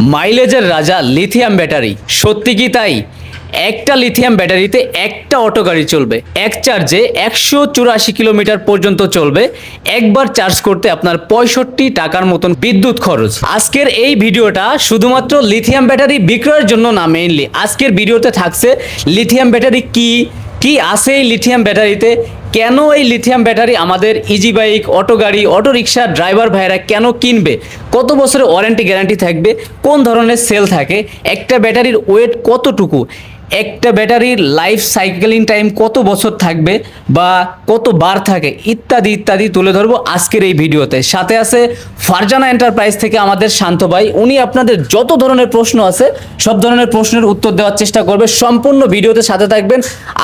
মাইলেজের রাজা lithium battery, সত্যি কি তাই? একটা লিথিয়াম ব্যাটারিতে একটা অটো গাড়ি চলবে, এক চার্জে 184 কিলোমিটার পর্যন্ত চলবে। একবার চার্জ করতে আপনার 65 টাকার মতন বিদ্যুৎ খরচ। আজকের এই ভিডিওটা শুধুমাত্র লিথিয়াম ব্যাটারি বিক্রয়ের জন্য না, মেইনলি আজকের ভিডিওতে থাকছে লিথিয়াম ব্যাটারি কি আছে এই লিথিয়াম ব্যাটারিতে, কেন এই লিথিয়াম ব্যাটারি আমাদের ইজি বাইক, অটো গাড়ি, অটো রিক্সা ড্রাইভার ভাইরা কেন কিনবে, কত বছরের ওয়ারেন্টি গ্যারান্টি থাকবে, কোন ধরনের সেল থাকে, একটা ব্যাটারির ওয়েট কতটুকু, একটা ব্যাটারির লাইফ সাইকেলিং টাইম কত বছর থাকবে বা কত বার থাকে, ইত্যাদি ইত্যাদি তুলে ধরবো আজকের এই ভিডিওতে। সাথে আছে ফারজানা এন্টারপ্রাইজ থেকে আমাদের শান্ত ভাই, উনি আপনাদের যত ধরনের প্রশ্ন আছে সব ধরনের প্রশ্নের উত্তর দেওয়ার চেষ্টা করবে। সম্পূর্ণ ভিডিওতে সাথে থাকবেন।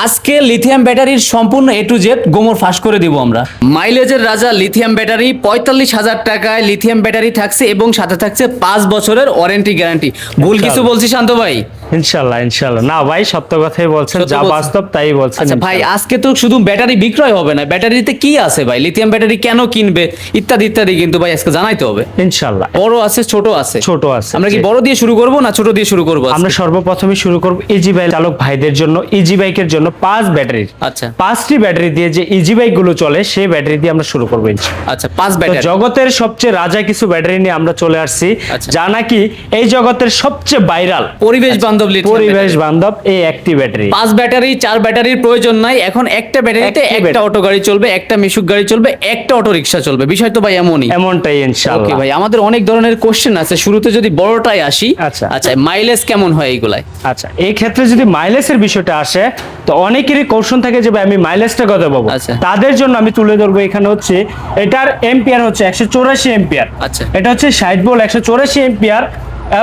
আজকে লিথিয়াম ব্যাটারির সম্পূর্ণ A to Z গোমর ফাঁস করে দিব আমরা। মাইলেজের রাজা লিথিয়াম ব্যাটারি 45,000 টাকায় লিথিয়াম ব্যাটারি থাকছে এবং সাথে থাকছে 5 বছরের ওয়ারেন্টি গ্যারান্টি। ভুল কিছু বলছি শান্ত ভাই? ইনশাআল্লাহ ইনশাআল্লাহ না ভাই, সত্য কথাই বলছেন, যা বাস্তব তাই বলছেন। আচ্ছা ভাই, আজকে তো শুধু ব্যাটারি বিক্রয় হবে না, ব্যাটারিতে কি আছে ভাই, লিথিয়াম ব্যাটারি কেন কিনবে, ইত্যাদি ইত্যাদি কিন্তু ভাই আজকে জানাইতে হবে ইনশাআল্লাহ। বড় আছে, ছোট আছে। ছোট আছে। আমরা কি বড় দিয়ে শুরু করব না ছোট দিয়ে শুরু করব? আমরা সর্বপ্রথমে শুরু করব ইজি বাইক চালক ভাইদের জন্য, ইজি বাইকের জন্য 5 ব্যাটারি। আচ্ছা, 5টি ব্যাটারি দিয়ে যে ইজি বাইক গুলো চলে সেই ব্যাটারি দিয়ে আমরা শুরু করব ইনশাআল্লাহ। আচ্ছা 5 ব্যাটারি। জগতের সবচেয়ে রাজা কিছু ব্যাটারি নিয়ে আমরা চলে আসছি, যা নাকি এই জগতের সবচেয়ে ভাইরাল, পরিবেশ বান্ধব লিথিয়াম, পরিবেশ বান্ধব এই একটি ব্যাটারি। 5 ব্যাটারি, 4 ব্যাটারির প্রয়োজন নাই। এখন একটা ব্যাটারিতে একটা অটো গাড়ি চলবে, একটা মিশুক গাড়ি চলবে, একটা অটো রিকশা চলবে। বিষয় তো ভাই এমনটাই ইনশাআল্লাহ। ওকে ভাই, আমাদের অনেক ধরনের কোশ্চেন আছে। শুরুতে যদি বড়টাই আসি, আচ্ছা আচ্ছা মাইলেজ কেমন হয় এইগুলাই? আচ্ছা, এই ক্ষেত্রে যদি মাইলেজের বিষয়টা আসে তো অনেকেরই কোশ্চেন থাকে যে ভাই আমি মাইলেজটা কত পাবো। আচ্ছা, তাদের জন্য আমি তুলে ধরবো এখানে হচ্ছে এটার এম্পিয়ার হচ্ছে 184 এম্পিয়ার। আচ্ছা, এটা হচ্ছে 60 ভোল্ট 184 এম্পিয়ার।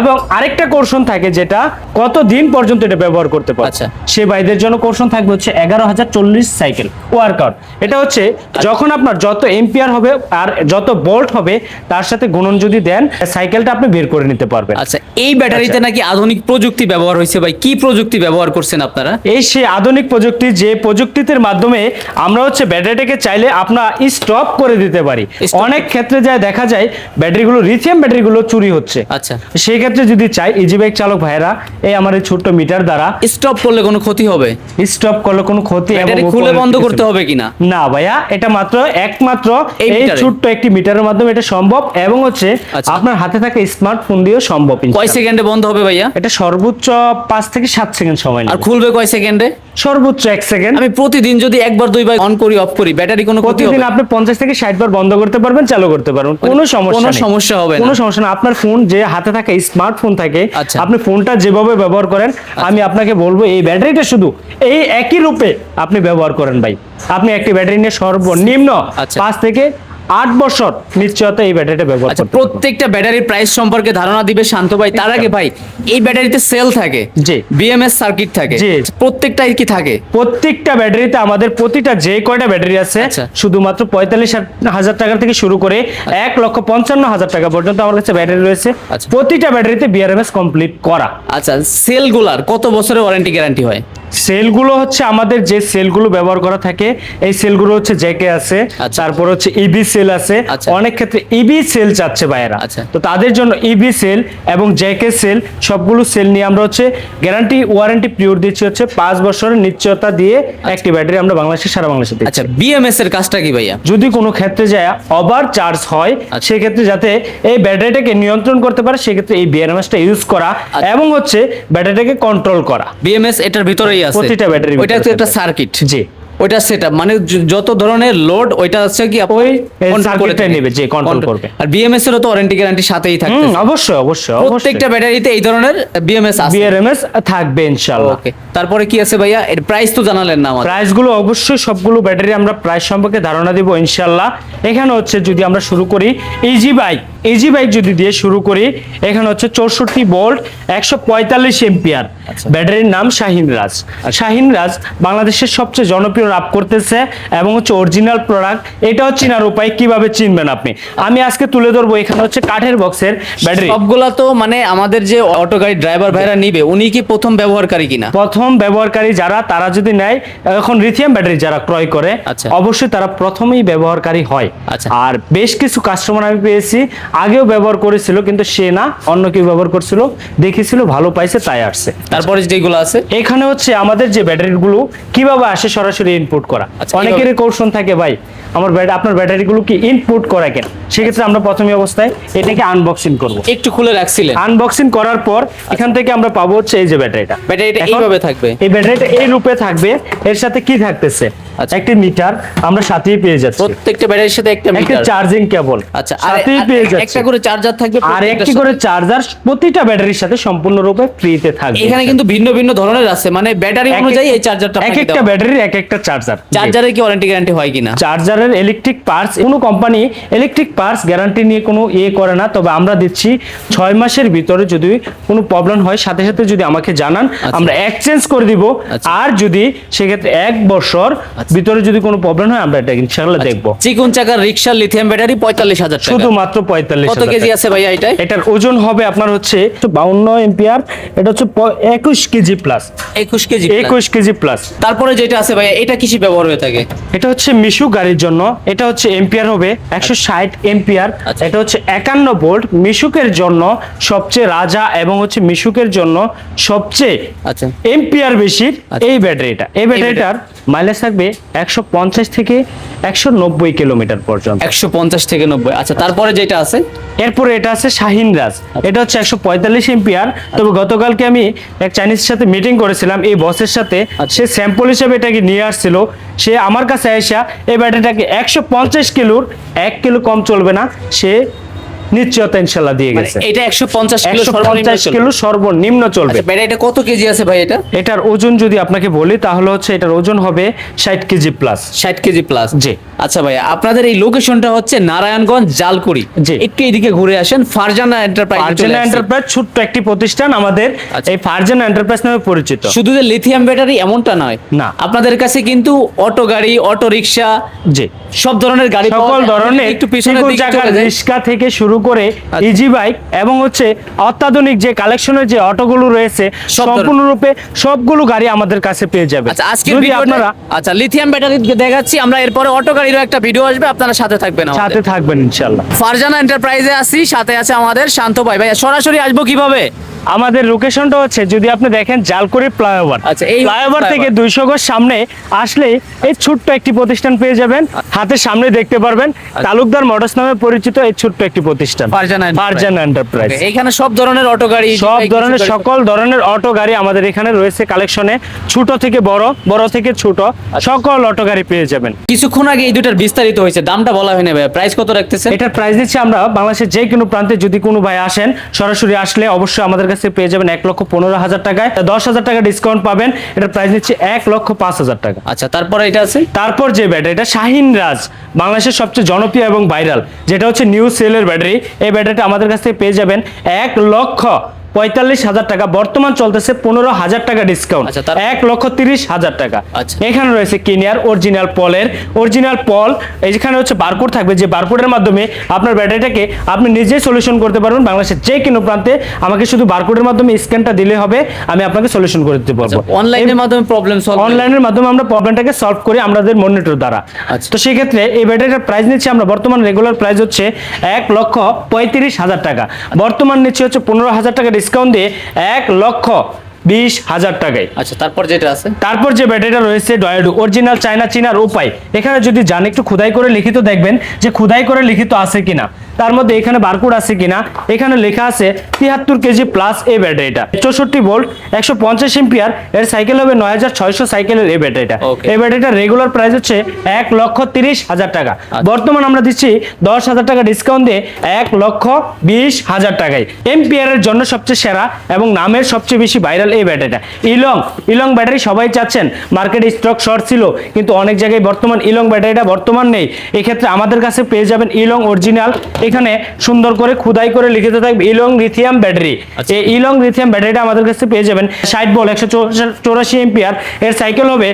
এবং আরেকটা কোর্শন থাকে যেটা কত দিন পর্যন্ত এটা ব্যবহার করতে পারে। আচ্ছা, সে ভাইদের জন্য কোর্শন থাকবে হচ্ছে 11,040 সাইকেল ওয়ার্কআউট। এটা হচ্ছে যখন আপনার যত এম্পিয়ার হবে আর যত ভোল্ট হবে তার সাথে গুণন যদি দেন, সাইকেলটা আপনি বের করে নিতে পারবেন। আচ্ছা, এই ব্যাটারিতে নাকি আধুনিক প্রযুক্তি ব্যবহার হয়েছে ভাই, কি প্রযুক্তি ব্যবহার করছেন আপনারা? এই সেই আধুনিক প্রযুক্তি, যে প্রযুক্তির মাধ্যমে আমরা হচ্ছে ব্যাটারিটাকে চাইলে আপনার স্টপ করে দিতে পারি। অনেক ক্ষেত্রে যায় দেখা যায় ব্যাটারিগুলো, লিথিয়াম ব্যাটারিগুলো চুরি হচ্ছে। আচ্ছা, সেই ক্ষেত্রে যদি চাই ইজি বাইক চালক ভাইরা এই আমার এই ছোট্ট মিটার দ্বারা স্টপ করলে কোনো ক্ষতি হবে? স্টপ করলে কোনো ক্ষতি ব্যাটারি খুলে বন্ধ করতে হবে কিনা? না ভাইয়া, এটা মাত্র একমাত্র এই ছোট্ট একটি মিটারের মাধ্যমে এটা সম্ভব এবং হচ্ছে আপনার হাতে থাকা স্মার্টফোন দিয়েও সম্ভব। কয় সেকেন্ডে বন্ধ হবে ভাইয়া? এটা সর্বোচ্চ 5 থেকে 7 সেকেন্ড সময় নেবে। আর খুলবে কয় সেকেন্ডে? সর্বোচ্চ 1 সেকেন্ড। আমি প্রতিদিন যদি একবার দুইবার অন করি অফ করি, ব্যাটারি কোনো ক্ষতি হবে? প্রতিদিন আপনি 50 থেকে 60 বার বন্ধ করতে পারবেন, চালু করতে পারবেন, কোনো সমস্যা হবে না। কোনো সমস্যা না। আপনার ফোন যে হাতে থাকা স্মার্টফোন থাকে, আচ্ছা, আপনি ফোনটা যেভাবে ব্যবহার করেন, আমি আপনাকে বলবো এই ব্যাটারিটা শুধু এই একই রূপে আপনি ব্যবহার করেন ভাই। আপনি একটি ব্যাটারি নিয়ে সর্বনিম্ন 5 থেকে 8 বছর নিশ্চয়তা এই ব্যাটারিটা ব্যবহার করতে পারবেন। প্রত্যেকটা ব্যাটারির প্রাইস সম্পর্কে ধারণা দিবে শান্ত ভাই। তার আগে ভাই, এই ব্যাটারিতে সেল থাকে, জি, বিএমএস সার্কিট থাকে, জি, প্রত্যেকটাই কি থাকে? প্রত্যেকটা ব্যাটারিতে আমাদের প্রতিটা যে কয়টা ব্যাটারি আছে শুধুমাত্র 45,000 টাকা থেকে শুরু করে 1,55,000 টাকা পর্যন্ত আমার কাছে ব্যাটারি রয়েছে। প্রতিটা ব্যাটারিতে বিআরএমএস কমপ্লিট করা। আচ্ছা, সেলগুলার কত বছরের ওয়ারেন্টি গ্যারান্টি হয়? সেলগুলো হচ্ছে আমাদের যে সেলগুলো ব্যবহার করা থাকে এই সেলগুলো হচ্ছে জেকে আছে, তারপর হচ্ছে ইবি সেল আছে। অনেক ক্ষেত্রে ইবি সেল চাচ্ছে ভাইয়েরা, তো তাদের জন্য ইবি সেল এবং জেকে সেল সবগুলো সেল নিয়ে আমরা হচ্ছে গ্যারান্টি ওয়ারেন্টি পিরিয়ড দিচ্ছি হচ্ছে 5 বছরের নিশ্চয়তা দিয়ে একটি ব্যাটারি আমরা বাংলাদেশে সারা বাংলাদেশে দিচ্ছি। আচ্ছা, বিএমএস এর কাজটা কি ভাইয়া? যদি কোনো ক্ষেত্রে যায় ওভার চার্জ হয়, সেই ক্ষেত্রে যাতে এই ব্যাটারিটাকে নিয়ন্ত্রণ করতে পারে সেক্ষেত্রে এই বিআরএমএসটা ইউজ করা এবং হচ্ছে ব্যাটারিটাকে কন্ট্রোল করা। বিএমএস এটার ভিতরেই আছে প্রতিটা ব্যাটারি, ওইটা একটা সার্কিট। জি, ওইটা সেটআপ, মানে যত ধরনের লোড ওইটা হচ্ছে কি ওই সার্কিটটা নেবে, যে কন্ট্রোল করবে। আর বিএমএস এরও তো ওয়ারেন্টি গ্যারান্টি সাথেই থাকবে। অবশ্যই অবশ্যই প্রত্যেকটা ব্যাটারিতে এই ধরনের বিএমএস আছে, বিআরএমএস থাকবে ইনশাআল্লাহ। ওকে, তারপরে কি আছে ভাইয়া? এর প্রাইস তো জানালেন না আমাদের। প্রাইস গুলো অবশ্যই সবগুলো ব্যাটারি আমরা প্রাইস সম্পর্কে ধারণা দেব ইনশাআল্লাহ। এখানে হচ্ছে যদি আমরা শুরু করি ইজি বাইক যদি দিয়ে শুরু করি, এখানে হচ্ছে 64 ভোল্ট 145 এম্পিয়ার। ব্যাটারির নাম শাহিন রাজ। শাহিন রাজ বাংলাদেশের সবচেয়ে জনপ্রিয় রাব করতেছে এবং হচ্ছে অরিজিনাল প্রোডাক্ট, এটাও চেনার উপায় কিভাবে চিনবেন আপনি, আমি আজকে তুলে ধরবো। এখানে হচ্ছে কাঠের বক্সের ব্যাটারি। সবগুলা তো মানে আমাদের যে অটো গাড়ি ড্রাইভার ভাইরা নিবে উনি কি প্রথম ব্যবহারকারী কিনা? প্রথম ব্যবহারকারী যারা, তারা যদি নেয়, এখন লিথিয়াম ব্যাটারি যারা ক্রয় করে অবশ্যই তারা প্রথমেই ব্যবহারকারী হয়। আর বেশ কিছু কাস্টমার আমি পেয়েছি আগেও ব্যবহার করেছিল, কিন্তু সে না, অন্য কেউ ব্যবহার করছিল, দেখেছিল, ভালো পাইছে, তাই আসছে। তারপরে যেগুলো আছে এখানে হচ্ছে আমাদের যে ব্যাটারিগুলো কিভাবে আসে সরাসরি ইনপুট করা। অনেকেরই কৌশল থাকে, ভাই আমার আপনার ব্যাটারিগুলো কি ইনপুট করা কেন? সেক্ষেত্রে আমরা প্রথমে অবস্থায় এটাকে আনবক্সিং করব। একটু খুলে রাখছিলেন, আনবক্সিং করার পর এখান থেকে আমরা পাবো হচ্ছে এই যে ব্যাটারিটা এইভাবে থাকবে। এই ব্যাটারিটা এই রূপে থাকবে। এর সাথে কি থাকতেছে? একটি মিটার আমরা সাথেই পেয়ে যাচ্ছি। প্রত্যেকটা ব্যাটারির সাথে একটা মিটার, একটা চার্জিং কেবল সাথেই পেয়ে যাচ্ছি। একটা করে চার্জার থাকবে, আর একটি করে চার্জার প্রতিটা ব্যাটারির সাথে সম্পূর্ণরূপে ফ্রিতে থাকবে। এখানে কিন্তু ভিন্ন ভিন্ন ধরনের আছে, মানে ব্যাটারি অনুযায়ী এই চার্জারটা এক একটা ব্যাটারির এক একটা চার্জার। চার্জারের কি ওয়ারেন্টি গ্যারান্টি হয় কিনা? চার্জারের ইলেকট্রিক পার্টস, কোনো কোম্পানি ইলেকট্রিক পার্টস গ্যারান্টি নিয়ে কোনো করে না, তবে আমরা দিচ্ছি 6 মাসের ভিতরে যদি কোনো প্রবলেম হয় সাথে সাথে যদি আমাকে জানান, আমরা এক্সচেঞ্জ করে দিব। আর যদি সেক্ষেত্রে 1 বছর ভিতরে যদি কোনো প্রবলেম হয় আমরা এটা ইনশাআল্লাহ দেখব। চিকন চাকার রিকশা লিথিয়াম ব্যাটারি 45,000 টাকা, শুধুমাত্র 45,000। কত কেজি আছে ভাইয়া এটা? এটার ওজন হবে আপনার হচ্ছে 52 এম্পিয়ার, এটা হচ্ছে 21 কেজি প্লাস। 21 KG plus. তারপরে যেটা আছে ভাইয়া, এটা কিসে ব্যবহার হয়ে থাকে? এটা হচ্ছে মিশু গাড়ির জন্য, এটা হচ্ছে এম্পিয়ার হবে 160 এম্পিয়ার। এটা হচ্ছে 51 ভোল্ট, মিশুকের জন্য সবচেয়ে রাজা এবং হচ্ছে মিশুকের জন্য সবচেয়ে এম্পিয়ার বেশি এই ব্যাটারিটা। এই ব্যাটারিটার মাইলেজ থাকবে 150 থেকে 190 কিলোমিটার পর্যন্ত। 150 থেকে 90। আচ্ছা, তারপরে যেটা আছে, এরপরে এটা আছে শাহিন রাজ, এটা হচ্ছে 145 এম্পিয়ার। তবে গতকালকে আমি এক চাইনিজের সাথে মিটিং করেছিলাম, এই বসের সাথে, সে স্যাম্পল হিসেবে এটাকে নিয়ে আসছিল। সে আমার কাছে আইসা এই ব্যাটারিটাকে 150 কিলোর 1 কিলো কম চলবে না, সে নিশ্চয়তা ইনশাআল্লাহ দিয়ে গেছে। এটা 150 কিলো সর্বনিম্ন চলবে। আচ্ছা, এটা কত কেজি আছে ভাই? এটার ওজন যদি আপনাকে বলি তাহলে হচ্ছে এটার ওজন হবে 60 কেজি প্লাস। 60 কেজি প্লাস, জি। আচ্ছা ভাই, আপনাদের এই লোকেশনটা হচ্ছে নারায়ণগঞ্জ জালকুড়ি। একটু এদিকে ঘুরে আসেন। ফারজানা এন্টারপ্রাইজ, ফারজানা এন্টারপ্রাইজ ছোট্ট একটি প্রতিষ্ঠান আমাদের, এই ফারজানা এন্টারপ্রাইজ নামে পরিচিত। শুধু যে লিথিয়াম ব্যাটারি এমনটা নয়, না, আপনাদের কাছে কিন্তু অটো গাড়ি, অটো রিকশা, জি, সব ধরনের গাড়ি, সকল ধরনের, একটু পিছনের দিকে রিকশা থেকে শুরু করে ইজি বাইক এবং হচ্ছে অত্যাধুনিক যে কালেকশনের যে অটোগুলো রয়েছে সম্পূর্ণরূপে সবগুলো গাড়ি আমাদের কাছে পেয়ে যাবে। আচ্ছা, আজকে আপনারা লিথিয়াম ব্যাটারি দেখাচ্ছি আমরা, এরপরে অটো গাড়িরও একটা ভিডিও আসবে, আপনারা সাথে থাকবেন, সাথে থাকবেন ইনশাআল্লাহ। ফারজানা এন্টারপ্রাইজে আসি, সাথে আছে আমাদের শান্ত ভাই। ভাই সরাসরি আসবো কিভাবে? আমাদের লোকেশনটা হচ্ছে, যদি আপনি দেখেন, জালকুড়ি ফ্লাইওভার। আচ্ছা, এই ফ্লাইওভার থেকে 200 গজ সামনে আসলে এই ছোট্ট একটি প্রতিষ্ঠান পেয়ে যাবেন। হাতের সামনে দেখতে পারবেন তালুকদার মোটরস নামে পরিচিত এই ছোট্ট একটি প্রতিষ্ঠান ফারজানা এন্টারপ্রাইজ। এখানে সব ধরনের অটো গাড়ি, সব ধরনের, সকল ধরনের অটো গাড়ি আমাদের এখানে রয়েছে কালেকশনে। ছোট থেকে বড়, বড় থেকে ছোট, সকল অটো গাড়ি পেয়ে যাবেন। কিছুক্ষণ আগে এই দুটার বিস্তারিত হয়েছে, দামটা বলা হয়নি ভাই, প্রাইস কত রাখতেছেন? এটার প্রাইস দিচ্ছি আমরা বাংলাদেশের যে কোনো প্রান্তে, যদি কোনো ভাই আসেন সরাসরি আসলে অবশ্যই আমাদের কাছে পেয়ে যাবেন 1,15,000 টাকায়। 10,000 টাকা ডিসকাউন্ট পাবেন। এটার প্রাইস নিচ্ছে 1,05,000 টাকা। আচ্ছা, তারপরে এটা আছে, তারপর যে ব্যাটারিটা শাহিন রাজ, বাংলাদেশের সবচেয়ে জনপ্রিয় এবং ভাইরাল, যেটা হচ্ছে নিউ সেলের ব্যাটারি। এই ব্যাটারিটা আমাদের কাছ থেকে পেয়ে যাবেন 1,45,000 টাকা। বর্তমান চলতেছে 15,000 টাকা ডিসকাউন্ট, 1,30,000 টাকা। এখানে রয়েছে কিনিয়ার অরিজিনাল পলের অরিজিনাল পল। এখানে হচ্ছে বারকোড থাকবে, যে বারকোডের মাধ্যমে আপনার ব্যাটারিটাকে আপনি নিজেই সলিউশন করতে পারবেন। বাংলাদেশের যে কোনো প্রান্তে আমাকে শুধু বারকোডের মাধ্যমে স্ক্যানটা দিলে হবে, আমি আপনাকে সলিউশন করে দিতে পারবো। অনলাইনের মাধ্যমে প্রবলেম সলভ, অনলাইনের মাধ্যমে আমরা প্রবলেমটাকে সলভ করি আমাদের মনিটর দ্বারা। তো সেই ক্ষেত্রে এই ব্যাটারিটার প্রাইস নিচ্ছে আমরা, বর্তমান রেগুলার প্রাইস হচ্ছে 1,35,000 টাকা। বর্তমান নিচ্ছে হচ্ছে 15,000 টাকা ডিসকাউন্ট দিয়ে 1,20,000 টাকায়। আচ্ছা, তারপর যেটা আছে, তারপর যে ব্যাটারিটা রয়েছে ডয়েডু অরিজিনাল চায়না, চিনার উপায়। এখানে যদি জান একটু খোদাই করে লিখিত দেখবেন যে খোদাই করে লিখিত আছে কিনা, তার মধ্যে এখানে বারকোড আছে কিনা। এখানে লেখা আছে 73 কেজি প্লাস এই ব্যাটারিটা, 64 ভোল্ট, 150 এম্পিয়ার। এর সাইকেল হবে 9,600 সাইকেলের এই ব্যাটারিটা। এই ব্যাটারিটা রেগুলার প্রাইস হচ্ছে 1,30,000 টাকা। বর্তমান আমরা দিচ্ছি 10,000 টাকা ডিসকাউন্ট দিয়ে 1,20,000 টাকায়। এম্পিয়ারের জন্য সবচেয়ে সেরা এবং নামের সবচেয়ে বেশি ভাইরাল এই ব্যাটারিটা। ইলং ব্যাটারি সবাই চাচ্ছেন, মার্কেটে স্টক শর্ট ছিল, কিন্তু অনেক জায়গায় বর্তমান ইলং ব্যাটারিটা বর্তমান নেই। এক্ষেত্রে আমাদের কাছে পেয়ে যাবেন ইলং অরিজিনাল। এখানে সুন্দর করে খোদাই করে লিখিত থাকবে ইলং লিথিয়াম ব্যাটারি। এই ইলং লিথিয়াম ব্যাটারিটা আমাদের কাছে পেয়ে যাবেন 60 ভোল্ট, 184 এম্পিয়ার। এর সাইকেল হবে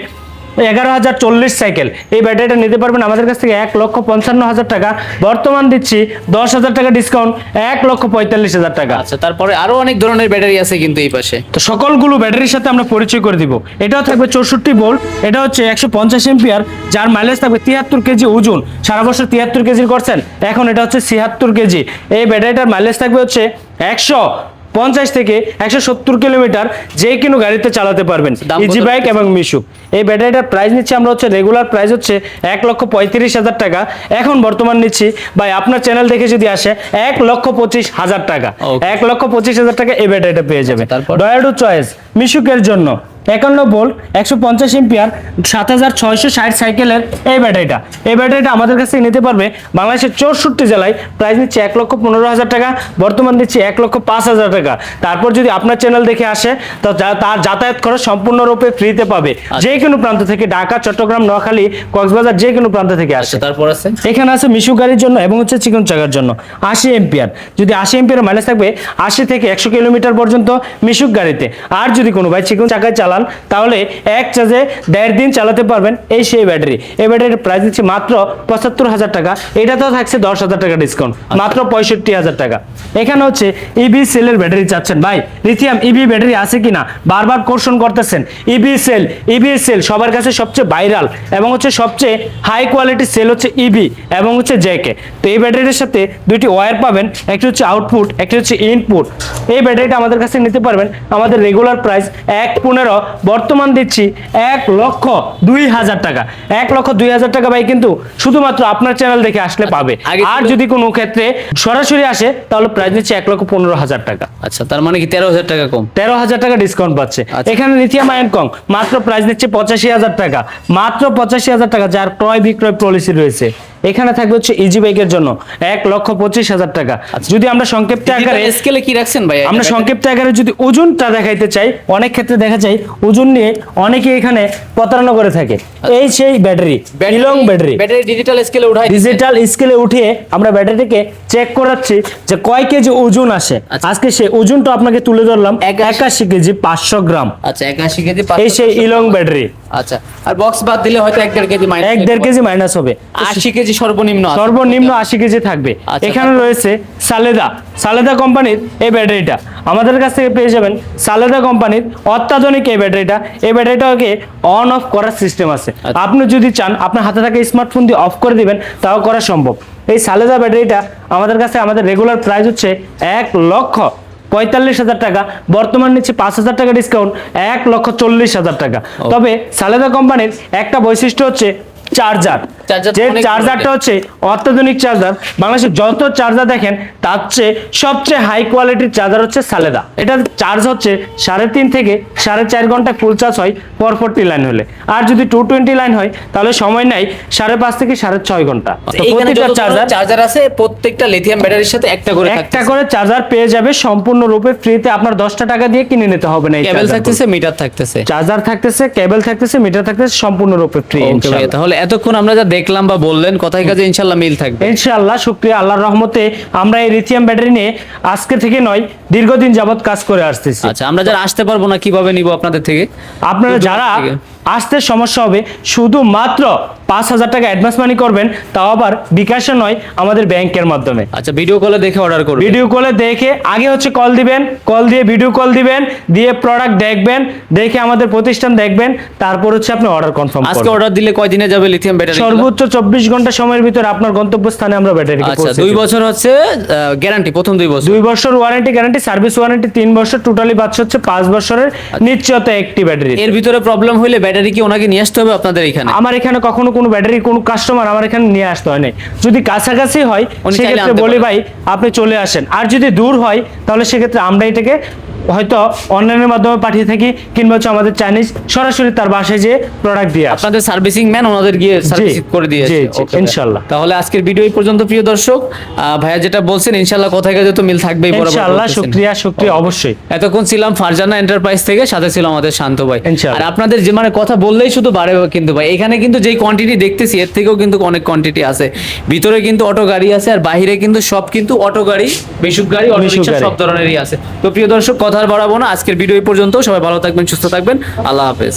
11,040 সাইকেল, এই ব্যাটারিটা নিতে পারবেন আমাদের কাছ থেকে 1,55,000 টাকা। বর্তমান দিচ্ছি 10,000 টাকা ডিসকাউন্ট, 1,45,000 টাকা। আচ্ছা, তারপরে আরো অনেক ধরনের ব্যাটারি আছে কিন্তু এই পাশে। তো সকলগুলো ব্যাটারির সাথে আমরা পরিচয় করে দিব। এটাও থাকবে 64 ভোল্ট, এটা হচ্ছে 150 এম্পিয়ার, যার মাইলেজ থাকবে 73 কেজি ওজন। সারা বছর 73 কেজির করছেন, এখন এটা হচ্ছে 76 কেজি। এই ব্যাটারিটার মাইলেজ থাকবে হচ্ছে 150 থেকে 170 কিলোমিটার, যে কোনো গাড়িতে চালাতে পারবেন, ইজি বাইক এবং মিশুক। এই ব্যাটারিটার প্রাইস নিচ্ছি আমরা হচ্ছে, রেগুলার প্রাইস হচ্ছে 1,35,000 টাকা। এখন বর্তমান নিচ্ছি ভাই, আপনার চ্যানেল দেখে যদি আসে 1,25,000 টাকা, 1,25,000 টাকা এই ব্যাটারিটা পেয়ে যাবে। ডয়াডো চয়েস মিশুকের জন্য 51 ভোল্ট 150 এম্পিয়ার 7660 সাইকেলের এই ব্যাটারিটা আমাদের কাছ থেকে নিতে পারবে বাংলাদেশের 64 জেলায়। প্রাইস নিচ্ছে 1,15,000 টাকা, বর্তমান দিচ্ছি 1,05,000 টাকা। তারপর যদি আপনার চ্যানেল দেখে আসে তো তার যাতায়াত খরচ সম্পূর্ণরূপে ফ্রিতে পাবে, যে কোনো প্রান্ত থেকে, ঢাকা, চট্টগ্রাম, নোয়াখালী, কক্সবাজার, যে কোনো প্রান্ত থেকে আসে। তারপর আছে এখানে আছে মিশু গাড়ির জন্য এবং হচ্ছে চিকন চাকার জন্য 80 এম্পিয়ার, যদি 80 এম্পিয়ার মাইলেজ থাকবে 80 থেকে 100 কিলোমিটার পর্যন্ত মিশুক গাড়িতে। আর যদি কোনো ভাই চিকন চাকায় চালান তাহলে এক চার্জে 1.5 দিন চালাতে পারবেন, এই সেই ব্যাটারি। এই ব্যাটারির প্রাইস দিচ্ছি মাত্র 75,000 টাকা, এটাতেও থাকছে 10,000 টাকা ডিসকাউন্ট, মাত্র 65,000 টাকা। এখানে হচ্ছে ইবি সেলের ব্যাটারি চাচ্ছেন ভাই, লিথিয়াম ইবি ব্যাটারি আছে কিনা বারবার কোশ্চেন করতেছেন। ইবি সেল সবার কাছে সবচেয়ে ভাইরাল এবং হচ্ছে সবচেয়ে হাই কোয়ালিটি সেল হচ্ছে ইবি এবং হচ্ছে জেকে। তো এই ব্যাটারির সাথে দুইটি ওয়্যার পাবেন, একটি হচ্ছে আউটপুট, একটি হচ্ছে ইনপুট। এই ব্যাটারিটা আমাদের কাছে নিতে পারবেন আমাদের রেগুলার প্রাইস 1,15,000, বর্তমান দিচ্ছি 1,02,000 টাকা। 1,02,000 টাকা ভাই কিন্তু শুধুমাত্র আপনার চ্যানেল দেখে আসলে পাবে। আর যদি কোনো ক্ষেত্রে সরাসরি আসে তাহলে প্রাইস দিচ্ছি 1,15,000 টাকা। আচ্ছা, তার মানে কি 13,000 টাকা কম, 13,000 টাকা ডিসকাউন্ট পাচ্ছে। এখানে লিথিয়াম আয়ন কম মাত্র প্রাইস দিচ্ছে 85,000 টাকা, মাত্র 85,000 টাকা, যার ক্রয় বিক্রয় পলিসি রয়েছে। এখানে থাকবে হচ্ছে ইজি বাইকের জন্য 1,25,000 টাকা। যদি আমরা সংক্ষিপ্ত আকারে স্কেলে কি রাখছেন ভাই, আমরা সংক্ষিপ্ত আকারে যদি ওজনটা দেখাইতে চাই, অনেক ক্ষেত্রে দেখা যায় ওজন নিয়ে অনেকে এখানে প্রতারণা করে থাকে। এই সেই ব্যাটারি ইলং ব্যাটারি ডিজিটাল স্কেলে উঠিয়ে আমরা ব্যাটারিটাকে চেক করাচ্ছি যে কয় কেজি ওজন আসে। আজকে সেই ওজনটা আপনাকে তুলে ধরলাম 81 কেজি 500 গ্রাম। আচ্ছা, 81 কেজি এই সেই ইলং ব্যাটারি। আচ্ছা, আর বক্স বাদ দিলে হয়তো 1.5 কেজি মাইনাস, 1.5 কেজি মাইনাস হবে। 80 কেজি সর্বনিম্ন 80 কেজি থাকবে। এখানে রয়েছে সালেদা কোম্পানির এই ব্যাটারিটা আমাদের কাছ থেকে পেয়ে যাবেন। সালেদা কোম্পানির অত্যাধুনিক এই ব্যাটারিটাকে অন অফ করার সিস্টেম আছে। আপনি যদি চান আপনার হাতে থাকা স্মার্টফোন দিয়ে অফ করে দিবেন, তাও করা সম্ভব। এই সালেদা ব্যাটারিটা আমাদের কাছে আমাদের রেগুলার প্রাইস হচ্ছে 1,45,000 টাকা, বর্তমান নিচ্ছে 5,000 টাকা ডিসকাউন্ট, 1,40,000 টাকা। তবে সালেদা কোম্পানির একটা বৈশিষ্ট্য হচ্ছে চার্জার। যে চার্জারটা হচ্ছে অত্যাধুনিক চার্জার। বাংলাদেশের যত চার্জার দেখেন তার চেয়ে সবচেয়ে হাই কোয়ালিটির চার্জার হচ্ছে সালেদা। এটা চার্জ হচ্ছে 3.5 থেকে 4.5 ঘন্টা ফুল চার্জ হয় পর 40 লাইন হলে। আর যদি 220 লাইন হয় তাহলে সময় নেয় 5.5 থেকে 6.5 ঘন্টা। প্রত্যেকটা চার্জার আছে, প্রত্যেকটা লিথিয়াম ব্যাটারির সাথে একটা করে চার্জার পেয়ে যাবে সম্পূর্ণরূপে ফ্রিতে। আপনার 10 টাকা দিয়ে কিনে নিতে হবে না। কেবল থাকতেছে, মিটার থাকতেছে, চার্জার থাকতেছে, কেবল থাকতেছে, মিটার থাকতেছে, সম্পূর্ণরূপে ফ্রি। তাহলে এতক্ষণ আমরা যা দেখলাম বা বললেন, কথায় কাজে ইনশাআল্লাহ মিল থাকবে। ইনশাআল্লাহ, শুকরিয়া আল্লাহর রহমতে আমরা এই লিথিয়াম ব্যাটারি নিয়ে আজকে থেকে নয়, দীর্ঘদিন যাবত কাজ করে আসতেছি। আচ্ছা, আমরা যারা আসতে পারবো না কিভাবে নিব আপনাদের থেকে? আপনারা যারা আসতে সমস্যা হবে শুধুমাত্র 5,000 টাকা অ্যাডভান্স মানি করবেন, তাও আবার বিকাশে নয়, আমাদের ব্যাংকের মাধ্যমে। আচ্ছা, ভিডিও কলে দেখে অর্ডার করবেন। ভিডিও কলে দেখে আগে হচ্ছে কল দিবেন, কল দিয়ে ভিডিও কল দিবেন, দিয়ে প্রোডাক্ট দেখবেন, দেখে আমাদের প্রতিষ্ঠান দেখবেন, তারপর হচ্ছে আপনি অর্ডার কনফার্ম করবেন। আজকে অর্ডার দিলে কয় দিনে যাবে লিথিয়াম ব্যাটারি? সর্বোচ্চ 24 ঘন্টা সময়ের ভিতরে আপনার গন্তব্যস্থানে আমরা ব্যাটারি পৌঁছে দেব। 2 বছর হচ্ছে গ্যারান্টি, প্রথম 2 বছর। 2 বছর ওয়ারেন্টি গ্যারান্টি, সার্ভিস ওয়ারেন্টি 3 বছর, টোটালি পাচ্ছে হচ্ছে 5 বছরের নিশ্চয়তা একটি ব্যাটারি। এর ভিতরে প্রবলেম হলে ব্যাটারি কি ওনাকে নিয়ে আসতে হবে আপনাদের এখানে? আমার এখানে কখনো কোনো ব্যাটারি কোনো কাস্টমার আমার এখানে নিয়ে আসতে হয় না। যদি কাছাকাছি হয় সেক্ষেত্রে বলি ভাই আপনি চলে আসেন, আর যদি দূর হয় তাহলে সেক্ষেত্রে আমরা এটাকে হয়তো অনলাইনের মাধ্যমে পাঠিয়ে থাকি, কিংবা হচ্ছে আমাদের চাইনিজ সরাসরি তার বাসায় যে প্রোডাক্ট দিয়ে আপনাদের সার্ভিসিং ম্যান ওনাদের গিয়ে সার্ভিস করে দিয়ে ইনশাআল্লাহ। তাহলে আজকের ভিডিও এই পর্যন্ত প্রিয় দর্শক। ভাইয়া যেটা বলছেন ইনশাআল্লাহ কথায় কাজে তো মিল থাকবেই বরাবর। ইনশাআল্লাহ, শুকরিয়া অবশ্যই। এতক্ষণ ছিলাম ফারজানা এন্টারপ্রাইজ থেকে, সাথে ছিল আমাদের শান্ত ভাই। আর আপনাদের যে মানে কথা বললেই শুধু বাড়ে কিন্তু ভাই, এখানে কিন্তু যেই কোয়ান্টিটি দেখতেছি এর থেকেও কিন্তু অনেক কোয়ান্টিটি আছে। ভিতরে কিন্তু অটো গাড়ি আছে, আর বাইরে কিন্তু সব কিন্তু অটো গাড়ি, বেসুক গাড়ি, অটো রিকশা সব ধরনেরই আছে। তো প্রিয় দর্শক কথা আর বাড়াবো না, আজকের ভিডিও এই পর্যন্ত। সবাই ভালো থাকবেন, সুস্থ থাকবেন, আল্লাহ হাফেজ।